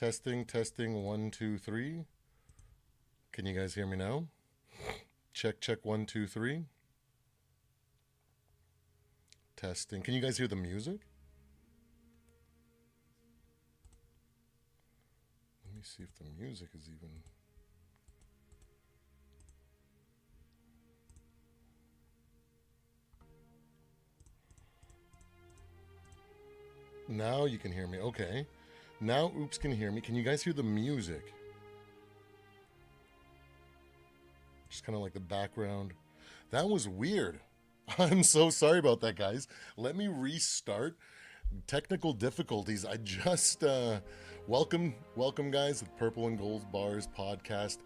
Testing, testing, 1, 2, 3. Can you guys hear me now? Check, check, 1, 2, 3. Testing. Can you guys hear the music? Let me see if the music is even. Now you can hear me. Okay. Now Oops can hear me. Can you guys hear the music? Just kind of like the background. That was weird. I'm so sorry about that, guys. Let me restart. Technical difficulties. I just welcome guys to the Purple and Gold Bars podcast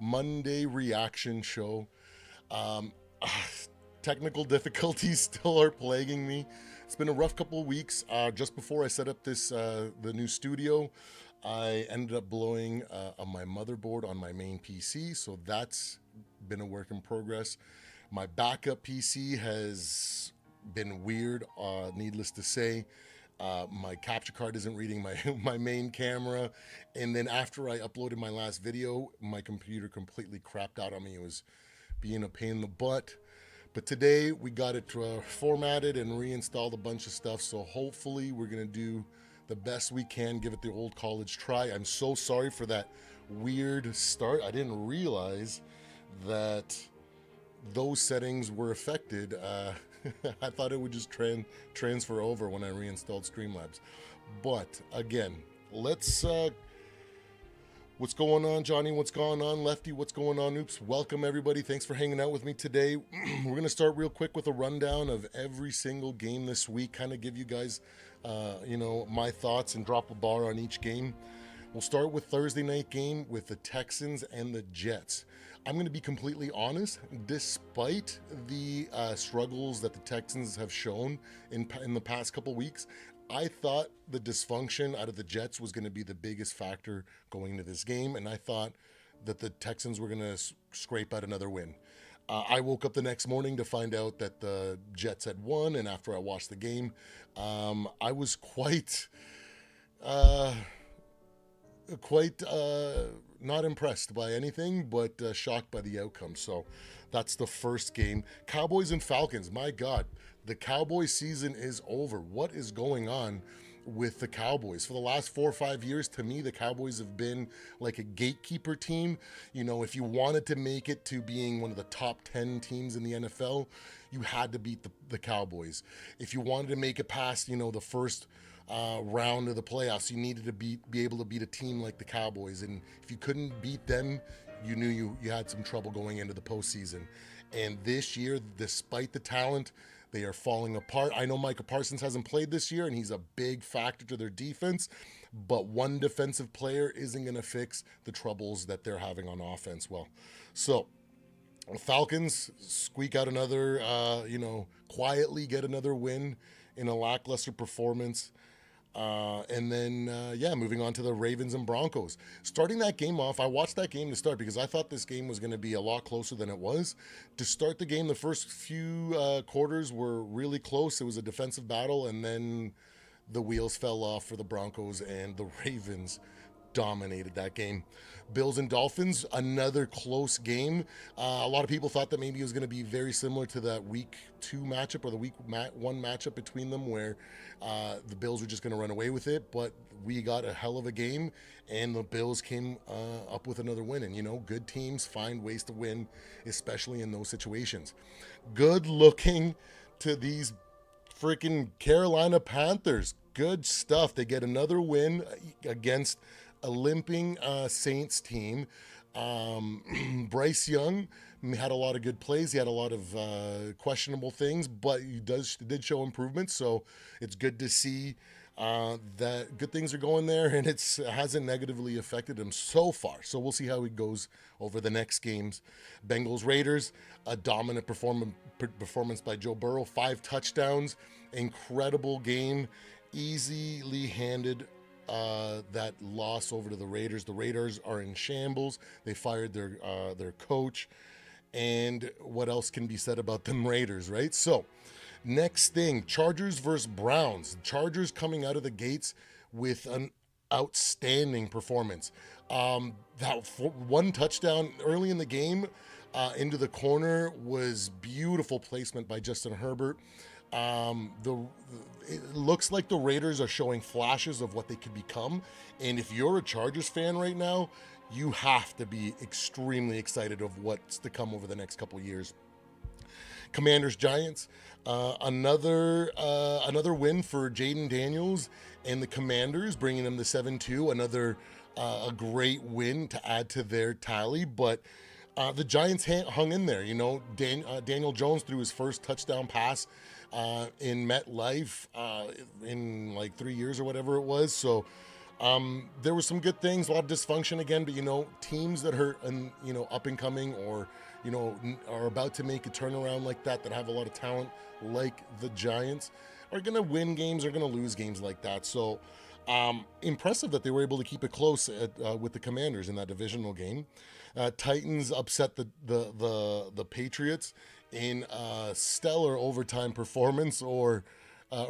Monday reaction show. Um, Technical difficulties still are plaguing me. It's been a rough couple of weeks. Just before I set up the new studio, I ended up blowing on my motherboard on my main PC, so that's been a work in progress. My backup PC has been weird, needless to say. My capture card isn't reading my main camera, and then after I uploaded my last video, my computer completely crapped out on me. It was being a pain in the butt. But today we got it formatted and reinstalled a bunch of stuff, so hopefully we're gonna do the best we can, give it the old college try. I'm so sorry for that weird start. I didn't realize that those settings were affected. I thought it would just transfer over when I reinstalled Streamlabs. But again, let's what's going on, Johnny? What's going on, Lefty? What's going on, Oops? Welcome, everybody. Thanks for hanging out with me today. We're going to start real quick with a rundown of every single game this week, kind of give you guys, my thoughts and drop a bar on each game. We'll start with Thursday night game with the Texans and the Jets. I'm going to be completely honest, despite the struggles that the Texans have shown in the past couple weeks, I thought the dysfunction out of the Jets was going to be the biggest factor going into this game, and I thought that the Texans were going to scrape out another win. I woke up the next morning to find out that the Jets had won, and after I watched the game, I was quite not impressed by anything, but shocked by the outcome. So that's the first game. Cowboys and Falcons. My God, the Cowboys season is over. What is going on with the Cowboys? For the last 4 or 5 years, to me, the Cowboys have been like a gatekeeper team. You know, if you wanted to make it to being one of the top 10 teams in the NFL, you had to beat the Cowboys. If you wanted to make it past, the first round of the playoffs, you needed to be able to beat a team like the Cowboys, and if you couldn't beat them, you knew you had some trouble going into the postseason. And this year, despite the talent, they are falling apart. I know Micah Parsons hasn't played this year, and he's a big factor to their defense, but one defensive player isn't going to fix the troubles that they're having on offense. Well, so Falcons squeak out another, quietly get another win in a lackluster performance. And then moving on to the Ravens and Broncos. Starting that game off, I watched that game to start because I thought this game was going to be a lot closer than it was. To start the game, the first few quarters were really close. It was a defensive battle, and then the wheels fell off for the Broncos, and the Ravens dominated that game. Bills and Dolphins, another close game. A lot of people thought that maybe it was going to be very similar to that week 2 matchup or the week 1 matchup between them, where the Bills were just going to run away with it, but we got a hell of a game, and the Bills came up with another win. And good teams find ways to win, especially in those situations. Good looking to these freaking Carolina Panthers. Good stuff. They get another win against a limping Saints team. Bryce Young had a lot of good plays. He had a lot of questionable things, but he did show improvement. So it's good to see that good things are going there, and it hasn't negatively affected him so far. So we'll see how it goes over the next games. Bengals Raiders, a dominant performance by Joe Burrow, 5 touchdowns, incredible game, easily handed that loss over to the Raiders. The Raiders are in shambles. They fired their coach. And what else can be said about them Raiders, right? So, next thing, Chargers versus Browns. Chargers coming out of the gates with an outstanding performance. One touchdown early in the game into the corner was beautiful placement by Justin Herbert. The It looks like the Raiders are showing flashes of what they could become, and if you're a Chargers fan right now, you have to be extremely excited of what's to come over the next couple years. Commanders Giants, another win for Jaden Daniels and the Commanders, bringing them to 7-2. Another a great win to add to their tally, but the Giants hung in there. You know, Daniel Jones threw his first touchdown pass in MetLife in like 3 years or whatever it was. So there were some good things, a lot of dysfunction again, but you know, teams that are up and coming, or you know, are about to make a turnaround like that have a lot of talent like the Giants, are going to win games, are going to lose games like that. So impressive that they were able to keep it close with the Commanders in that divisional game. Titans upset the Patriots in a stellar overtime performance, or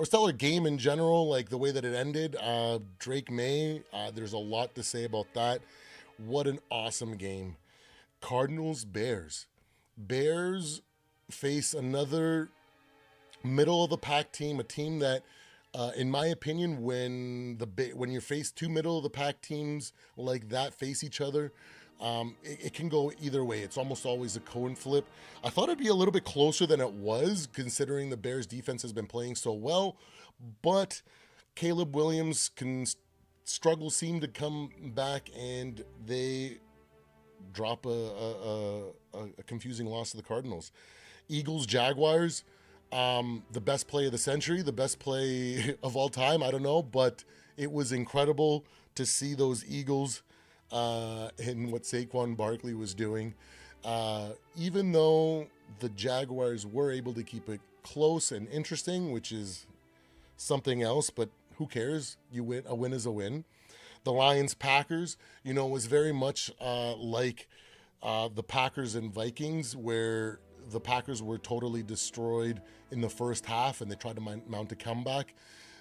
stellar game in general, like the way that it ended. Drake May, there's a lot to say about that. What an awesome game. Cardinals Bears. Bears face another middle of the pack team, a team that in my opinion, when you face two middle of the pack teams like that face each other, it can go either way. It's almost always a coin flip. I thought it'd be a little bit closer than it was, considering the Bears defense has been playing so well, but Caleb Williams struggles seem to come back, and they drop a confusing loss to the Cardinals. Eagles Jaguars, the best play of the century, the best play of all time, I don't know, but it was incredible to see those Eagles and what Saquon Barkley was doing. Even though the Jaguars were able to keep it close and interesting, which is something else, but who cares? You win. A win is a win. The Lions Packers, you know, was very much like the Packers and Vikings, where the Packers were totally destroyed in the first half and they tried to mount a comeback.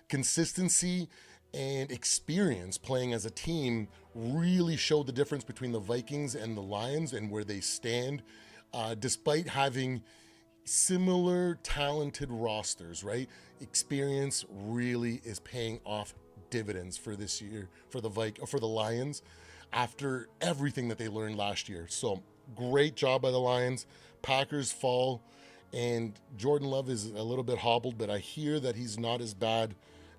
Consistency and experience playing as a team really showed the difference between the Vikings and the Lions and where they stand, despite having similar talented rosters, right? Experience really is paying off dividends for this year for the Lions after everything that they learned last year. So great job by the Lions. Packers fall, and Jordan Love is a little bit hobbled, but I hear that he's not as bad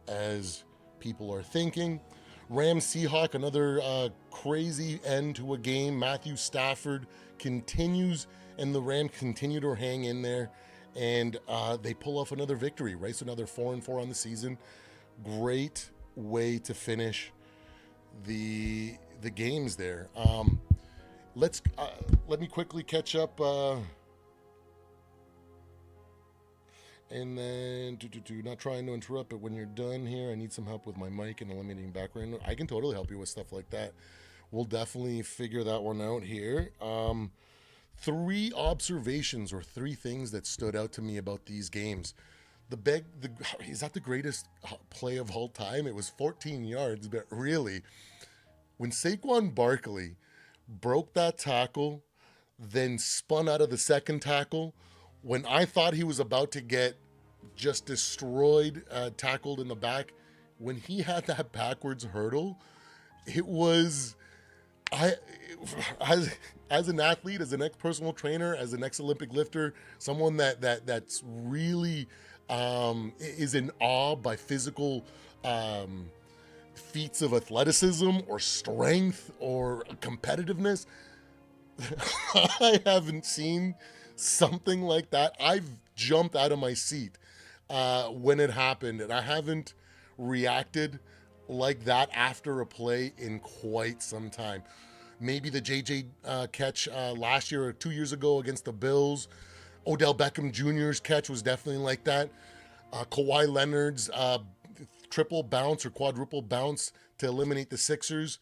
as people are thinking. Rams Seahawks, another crazy end to a game. Matthew Stafford continues, and the Rams continue to hang in there, and they pull off another victory, right? So another 4-4 on the season. Great way to finish the games there. Let me quickly catch up, and then not trying to interrupt, but when you're done here, I need some help with my mic and eliminating background. I can totally help you with stuff like that. We'll definitely figure that one out here. 3 observations or 3 things that stood out to me about these games. Is that the greatest play of all time? It was 14 yards, but really, when Saquon Barkley broke that tackle, then spun out of the second tackle, when I thought he was about to get just destroyed, tackled in the back, when he had that backwards hurdle, it was, as an athlete, as an ex-personal trainer, as an ex-Olympic lifter, someone that's really is in awe by physical feats of athleticism or strength or competitiveness. I haven't seen something like that. I've jumped out of my seat when it happened, and I haven't reacted like that after a play in quite some time. Maybe the JJ catch last year or 2 years ago against the Bills. Odell Beckham Jr.'s catch was definitely like that. Kawhi Leonard's triple bounce or quadruple bounce to eliminate the Sixers.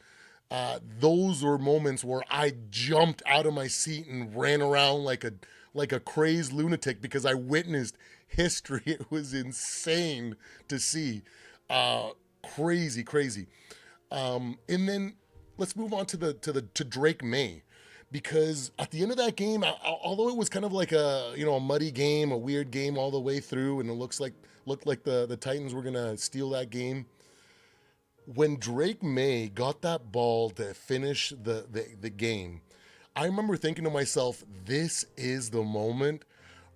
Those were moments where I jumped out of my seat and ran around like a crazed lunatic because I witnessed history. It was insane to see. Crazy. And then let's move on to to Drake May, because at the end of that game, although it was kind of like a muddy game, a weird game all the way through, and it looked like the Titans were gonna steal that game. When Drake May got that ball to finish the game, I remember thinking to myself, this is the moment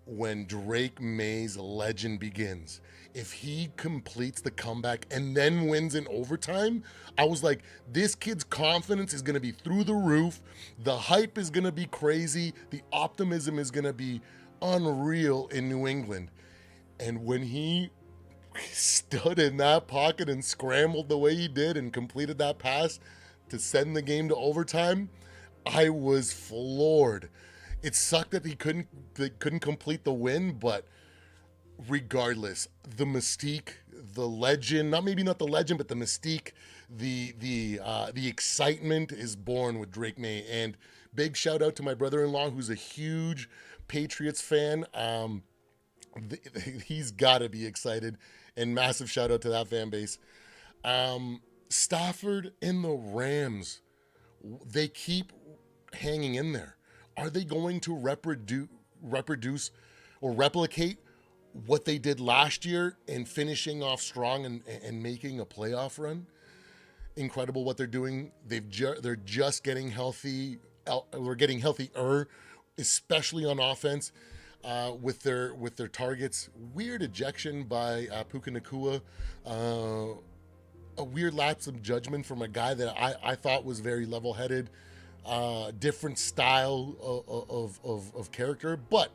when Drake May's legend begins. If he completes the comeback and then wins in overtime, I was like, this kid's confidence is going to be through the roof. The hype is going to be crazy. The optimism is going to be unreal in New England. And when he stood in that pocket and scrambled the way he did and completed that pass to send the game to overtime, I was floored. It sucked that they couldn't complete the win, but regardless, the mystique, the legend, maybe not the legend, but the mystique, the excitement is born with Drake May. And big shout out to my brother-in-law, who's a huge Patriots fan. He's got to be excited, and massive shout out to that fan base. Stafford and the Rams, they keep hanging in there. Are they going to reproduce or replicate what they did last year and finishing off strong and making a playoff run? Incredible what they're doing. They're just getting healthy. We're getting healthier, especially on offense, with their targets. Weird ejection by Puka Nacua. A weird lapse of judgment from a guy that I thought was very level-headed. Different style of character, but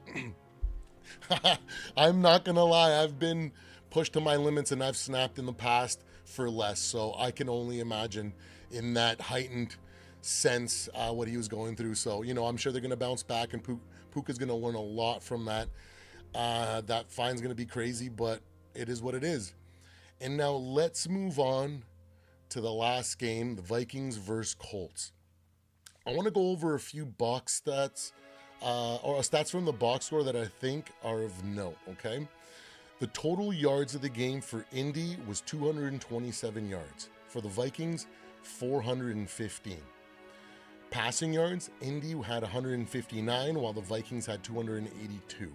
I'm not gonna lie, I've been pushed to my limits and I've snapped in the past for less, so I can only imagine in that heightened sense what he was going through. So I'm sure they're gonna bounce back, and Puka's gonna learn a lot from that. That fine's gonna be crazy, but it is what it is. And now let's move on to the last game, the Vikings versus Colts. I want to go over a few box stats, or stats from the box score that I think are of note, okay? The total yards of the game for Indy was 227 yards. For the Vikings, 415. Passing yards, Indy had 159, while the Vikings had 282.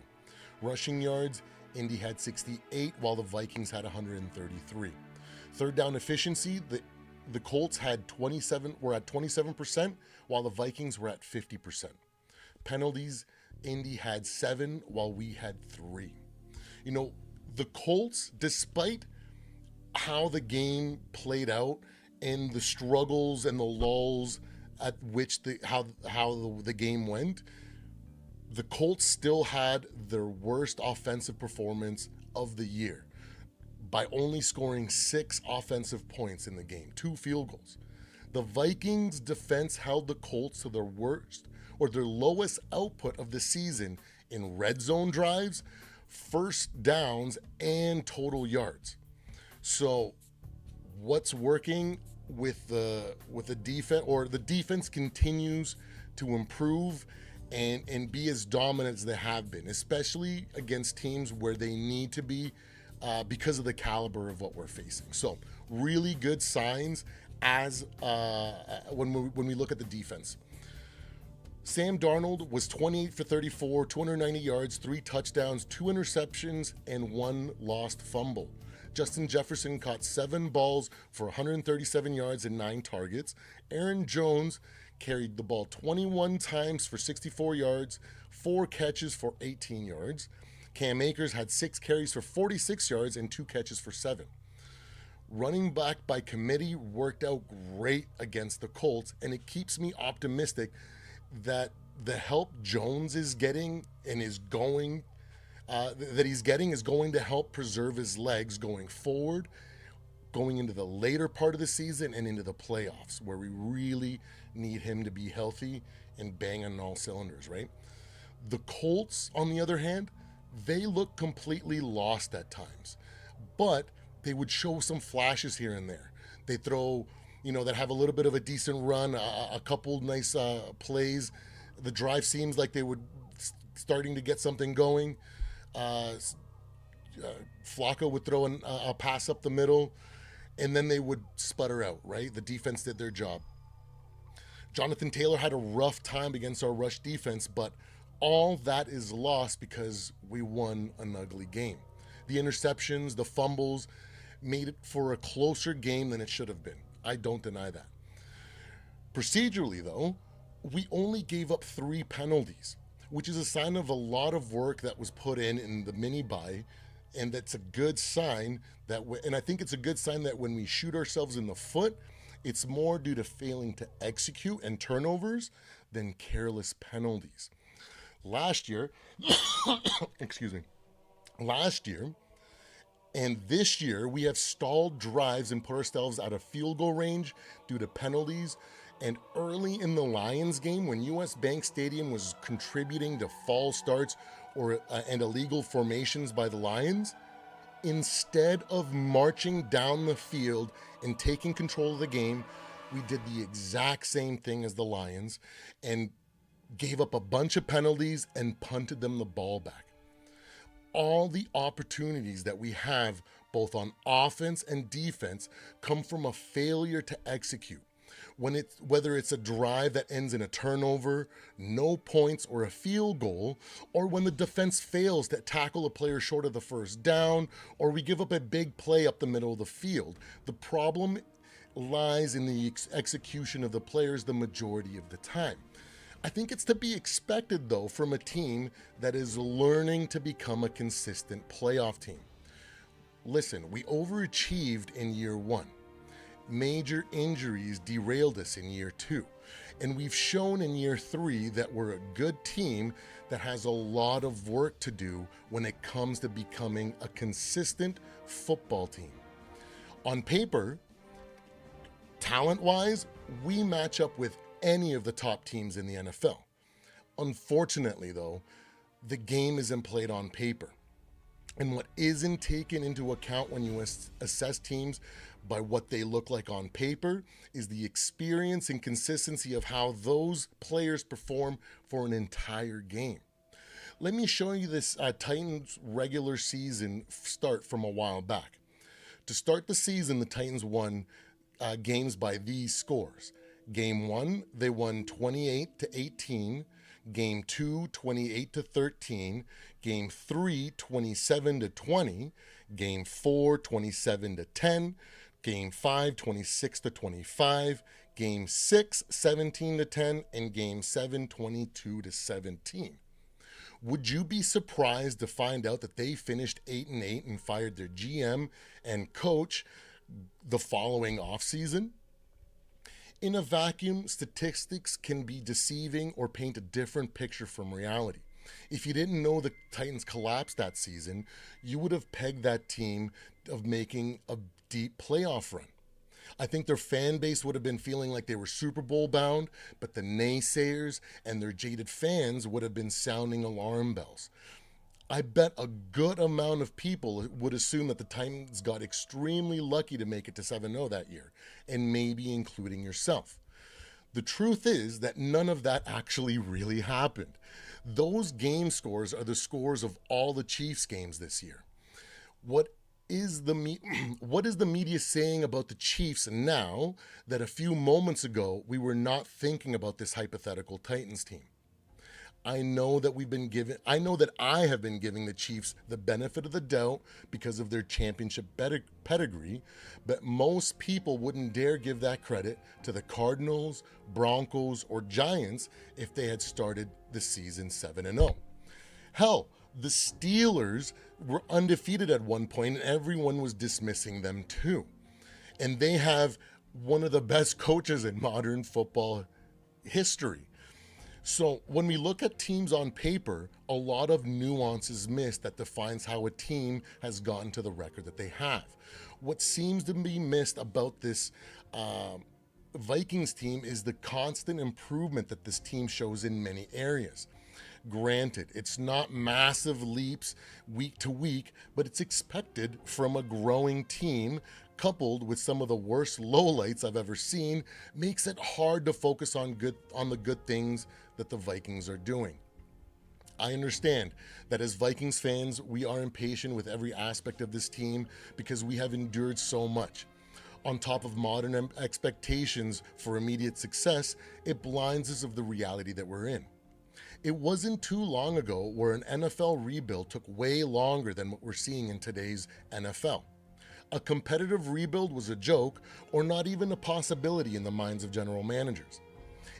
Rushing yards, Indy had 68, while the Vikings had 133. Third down efficiency, the Colts were at 27%, while the Vikings were at 50%. Penalties, Indy had 7, while we had 3. The Colts, despite how the game played out and the struggles and the lulls at which how the game went, the Colts still had their worst offensive performance of the year by only scoring 6 offensive points in the game, 2 field goals. The Vikings defense held the Colts to their worst or their lowest output of the season in red zone drives, first downs, and total yards. So what's working with the defense, or the defense continues to improve and be as dominant as they have been, especially against teams where they need to be because of the caliber of what we're facing. So really good signs as when we look at the defense. Sam Darnold was 28 for 34, 290 yards, 3 touchdowns, 2 interceptions, and 1 lost fumble. Justin Jefferson caught 7 balls for 137 yards and 9 targets. Aaron Jones carried the ball 21 times for 64 yards, 4 catches for 18 yards. Cam Akers had 6 carries for 46 yards and 2 catches for 7. Running back by committee worked out great against the Colts, and it keeps me optimistic that the help Jones is getting and is going is going to help preserve his legs going forward, going into the later part of the season and into the playoffs, where we really need him to be healthy and bang on all cylinders, right? The Colts, on the other hand, they look completely lost at times, but they would show some flashes here and there. They throw, that have a little bit of a decent run, a couple nice plays. The drive seems like they would starting to get something going. Flacco would throw a pass up the middle, and then they would sputter out, right? The defense did their job. Jonathan Taylor had a rough time against our rush defense, but all that is lost because we won an ugly game. The interceptions, the fumbles made it for a closer game than it should have been. I don't deny that. Procedurally, though, we only gave up 3 penalties, which is a sign of a lot of work that was put in the mini bye, and that's a good sign that and I think it's a good sign that when we shoot ourselves in the foot, it's more due to failing to execute and turnovers than careless penalties. Last year, excuse me, last year and this year, we have stalled drives and put ourselves out of field goal range due to penalties. And early in the Lions game, when US Bank Stadium was contributing to false starts and illegal formations by the Lions, instead of marching down the field and taking control of the game, we did the exact same thing as the Lions and gave up a bunch of penalties and punted them the ball back. All the opportunities that we have, both on offense and defense, come from a failure to execute. Whether it's a drive that ends in a turnover, no points, or a field goal, or when the defense fails to tackle a player short of the first down, or we give up a big play up the middle of the field, the problem lies in the execution of the players the majority of the time. I think it's to be expected, though, from a team that is learning to become a consistent playoff team. Listen, we overachieved in year 1. Major injuries derailed us in year 2. And we've shown in year 3 that we're a good team that has a lot of work to do when it comes to becoming a consistent football team. On paper, talent-wise, we match up with any of the top teams in the NFL. Unfortunately, though, the game isn't played on paper. And what isn't taken into account when you assess teams by what they look like on paper is the experience and consistency of how those players perform for an entire game. Let me show you this Titans regular season start from a while back. To start the season, the Titans won games by these scores. Game 1, they won 28-18. Game 2, 28-13. Game 3, 27-20. Game 4, 27-10. Game 5, 26-25. Game 6, 17-10. And Game 7, 22-17. Would you be surprised to find out that they finished 8-8 and fired their GM and coach the following offseason? In a vacuum, statistics can be deceiving or paint a different picture from reality. If you didn't know the Titans collapsed that season, you would have pegged that team of making a deep playoff run. I think their fan base would have been feeling like they were Super Bowl bound, but the naysayers and their jaded fans would have been sounding alarm bells. I bet a good amount of people would assume that the Titans got extremely lucky to make it to 7-0 that year, and maybe including yourself. The truth is that none of that actually really happened. Those game scores are the scores of all the Chiefs games this year. What is the media saying about the Chiefs now that a few moments ago we were not thinking about this hypothetical Titans team? I know that I have been giving the Chiefs the benefit of the doubt because of their championship pedigree, but most people wouldn't dare give that credit to the Cardinals, Broncos, or Giants if they had started the season 7-0. Hell, the Steelers were undefeated at one point and everyone was dismissing them too. And they have one of the best coaches in modern football history. So when we look at teams on paper, a lot of nuance is missed that defines how a team has gotten to the record that they have. What seems to be missed about this Vikings team is the constant improvement that this team shows in many areas. Granted, it's not massive leaps week to week, but it's expected from a growing team coupled with some of the worst lowlights I've ever seen makes it hard to focus on the good things that the Vikings are doing. I understand that as Vikings fans, we are impatient with every aspect of this team because we have endured so much. On top of modern expectations for immediate success, it blinds us of the reality that we're in. It wasn't too long ago where an NFL rebuild took way longer than what we're seeing in today's NFL. A competitive rebuild was a joke or not even a possibility in the minds of general managers.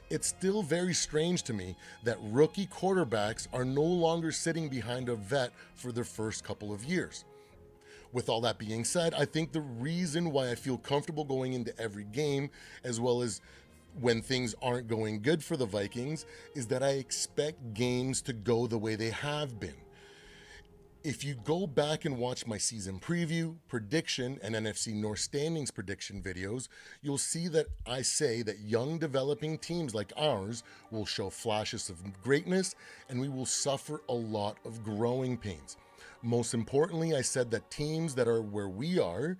It's still very strange to me that rookie quarterbacks are no longer sitting behind a vet for their first couple of years. With all that being said, I think the reason why I feel comfortable going into every game, as well as when things aren't going good for the Vikings, is that I expect games to go the way they have been. If you go back and watch my season preview, prediction, and NFC North standings prediction videos, you'll see that I say that young developing teams like ours will show flashes of greatness and we will suffer a lot of growing pains. Most importantly, I said that teams that are where we are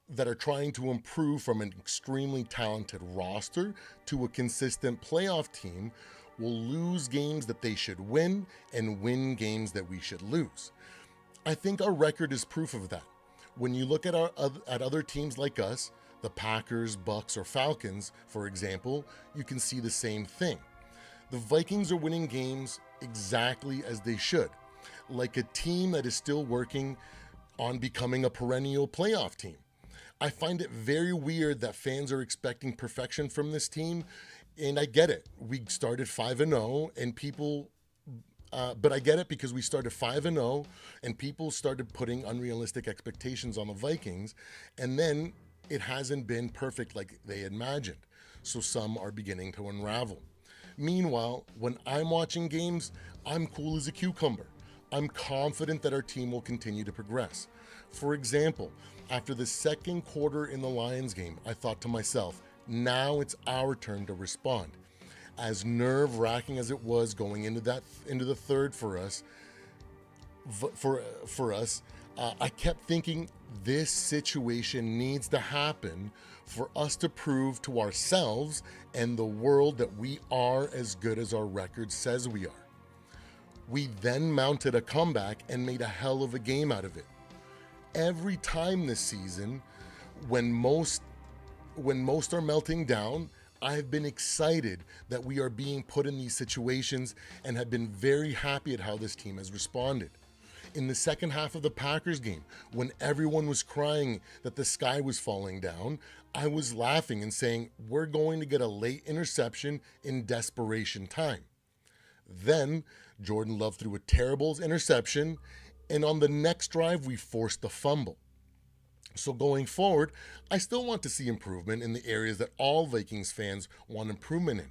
that are trying to improve from an extremely talented roster to a consistent playoff team will lose games that they should win and win games that we should lose. I think our record is proof of that. When you look at other teams like us, the Packers, Bucks, or Falcons, for example, you can see the same thing. The Vikings are winning games exactly as they should, like a team that is still working on becoming a perennial playoff team. I find it very weird that fans are expecting perfection from this team, and I get it. We started 5-0, and people, but I get it because we started 5-0, and people started putting unrealistic expectations on the Vikings, and then it hasn't been perfect like they imagined. So some are beginning to unravel. Meanwhile, when I'm watching games, I'm cool as a cucumber. I'm confident that our team will continue to progress. For example, after the second quarter in the Lions game, I thought to myself, now it's our turn to respond. As nerve-wracking as it was going into the third for us, I kept thinking this situation needs to happen for us to prove to ourselves and the world that we are as good as our record says we are. We then mounted a comeback and made a hell of a game out of it. Every time this season, when most are melting down, I have been excited that we are being put in these situations and have been very happy at how this team has responded. In the second half of the Packers game, when everyone was crying that the sky was falling down, I was laughing and saying, we're going to get a late interception in desperation time. Then Jordan Love threw a terrible interception, and on the next drive, we forced the fumble. So going forward, I still want to see improvement in the areas that all Vikings fans want improvement in,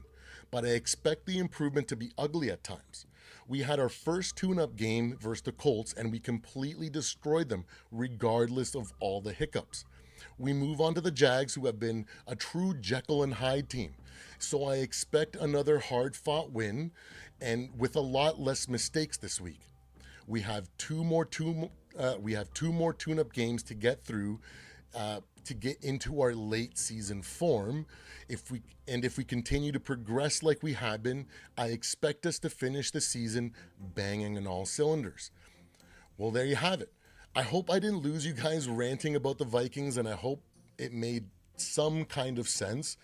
but I expect the improvement to be ugly at times. We had our first tune-up game versus the Colts, and we completely destroyed them regardless of all the hiccups. We move on to the Jags, who have been a true Jekyll and Hyde team. So I expect another hard-fought win, and with a lot less mistakes this week. We have two more tune-up games to get through to get into our late season form. If we continue to progress like we have been, I expect us to finish the season banging on all cylinders. Well, there you have it. I hope I didn't lose you guys ranting about the Vikings, and I hope it made some kind of sense.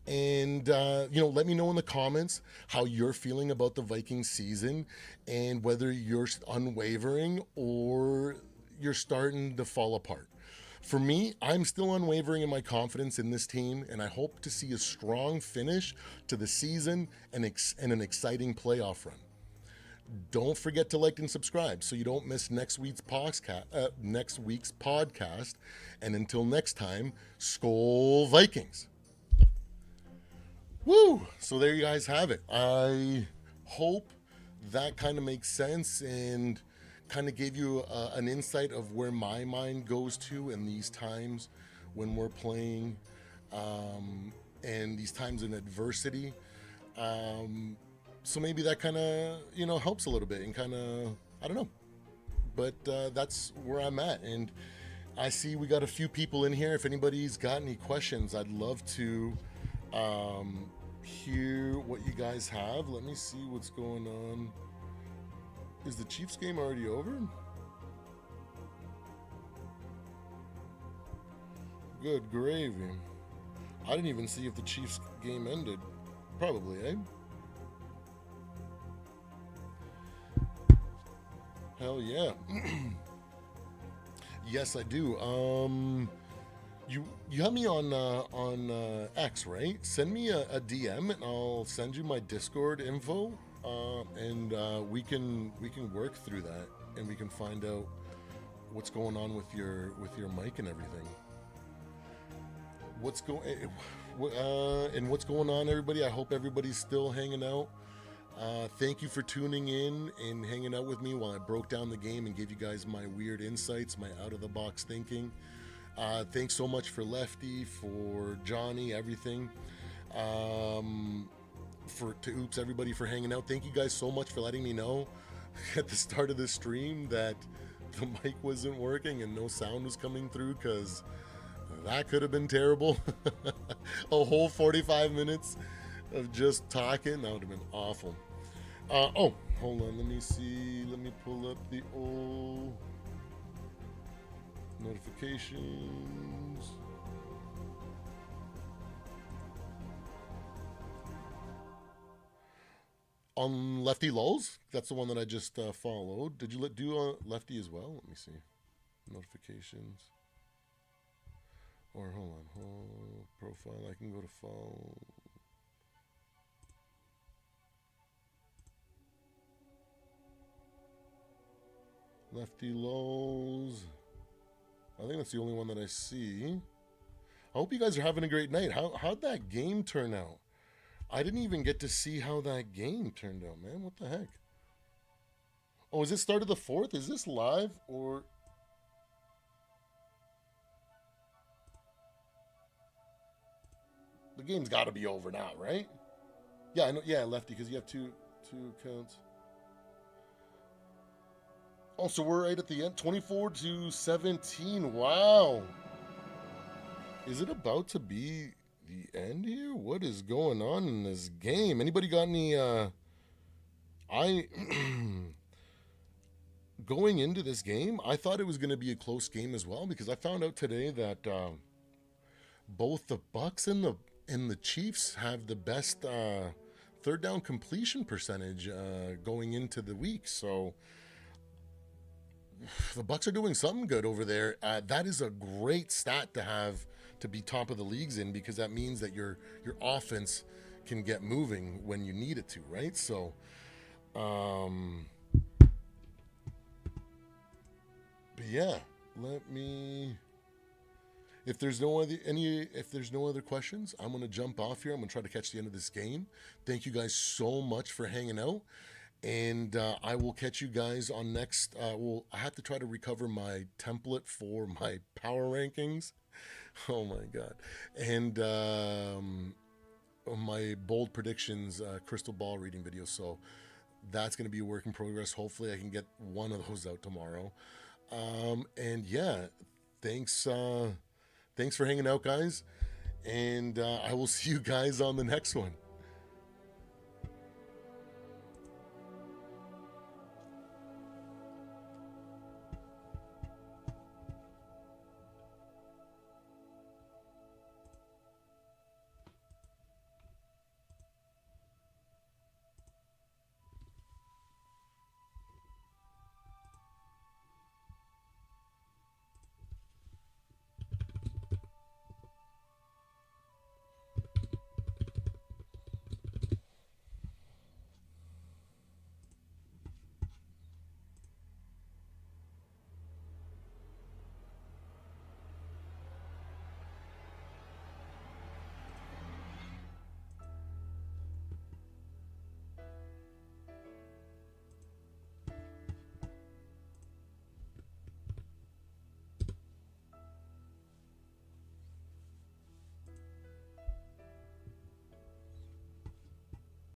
And, let me know in the comments how you're feeling about the Vikings season and whether you're unwavering or you're starting to fall apart. For me, I'm still unwavering in my confidence in this team, and I hope to see a strong finish to the season and an exciting playoff run. Don't forget to like and subscribe so you don't miss next week's podcast. And until next time, Skol Vikings! Woo! So there you guys have it. I hope that kind of makes sense and kind of gave you an insight of where my mind goes to in these times when we're playing and these times in adversity. So maybe that kind of, helps a little bit and kind of, I don't know. But that's where I'm at. And I see we got a few people in here. If anybody's got any questions, I'd love to hear what you guys have. Let me see what's going on. Is the Chiefs game already over? Good gravy. I didn't even see if the Chiefs game ended. Probably, eh? Hell yeah. Yes, I do. You have me on X, right? Send me a DM and I'll send you my Discord info, and we can work through that and we can find out what's going on with your mic and everything. What's going and what's going on, everybody? I hope everybody's still hanging out. Thank you for tuning in and hanging out with me while I broke down the game and gave you guys my weird insights, my out of the box thinking. Thanks so much for Lefty, for Johnny, everything. To Oops, everybody for hanging out. Thank you guys so much for letting me know at the start of the stream that the mic wasn't working and no sound was coming through, because that could have been terrible. A whole 45 minutes of just talking, that would have been awful. Oh, hold on, let me see. Let me pull up the old notifications. On Lefty Lulz, that's the one that I just followed. Did you do Lefty as well? Let me see. Notifications. Or hold on, profile. I can go to follow. Lefty Lulz. I think that's the only one that I see. I hope you guys are having a great night. How'd that game turn out? I didn't even get to see how that game turned out, man. What the heck? Oh, is this start of the fourth? Is this live or... The game's got to be over now, right? Yeah, I know. Yeah, Lefty, because you have two accounts. Oh, so we're right at the end. 24-17. Wow. Is it about to be the end here? What is going on in this game? Anybody got any... Going into this game, I thought it was going to be a close game as well, because I found out today that both the Bucks and the Chiefs have the best third down completion percentage going into the week. So the Bucks are doing something good over there. That is a great stat to have to be top of the leagues in, because that means that your offense can get moving when you need it to, right? So, but yeah, let me. If there's no other questions, I'm gonna jump off here. I'm gonna try to catch the end of this game. Thank you guys so much for hanging out. And I will catch you guys on next. I have to try to recover my template for my power rankings. Oh my god! And my bold predictions, crystal ball reading video. So that's going to be a work in progress. Hopefully, I can get one of those out tomorrow. And yeah, thanks for hanging out, guys. And I will see you guys on the next one.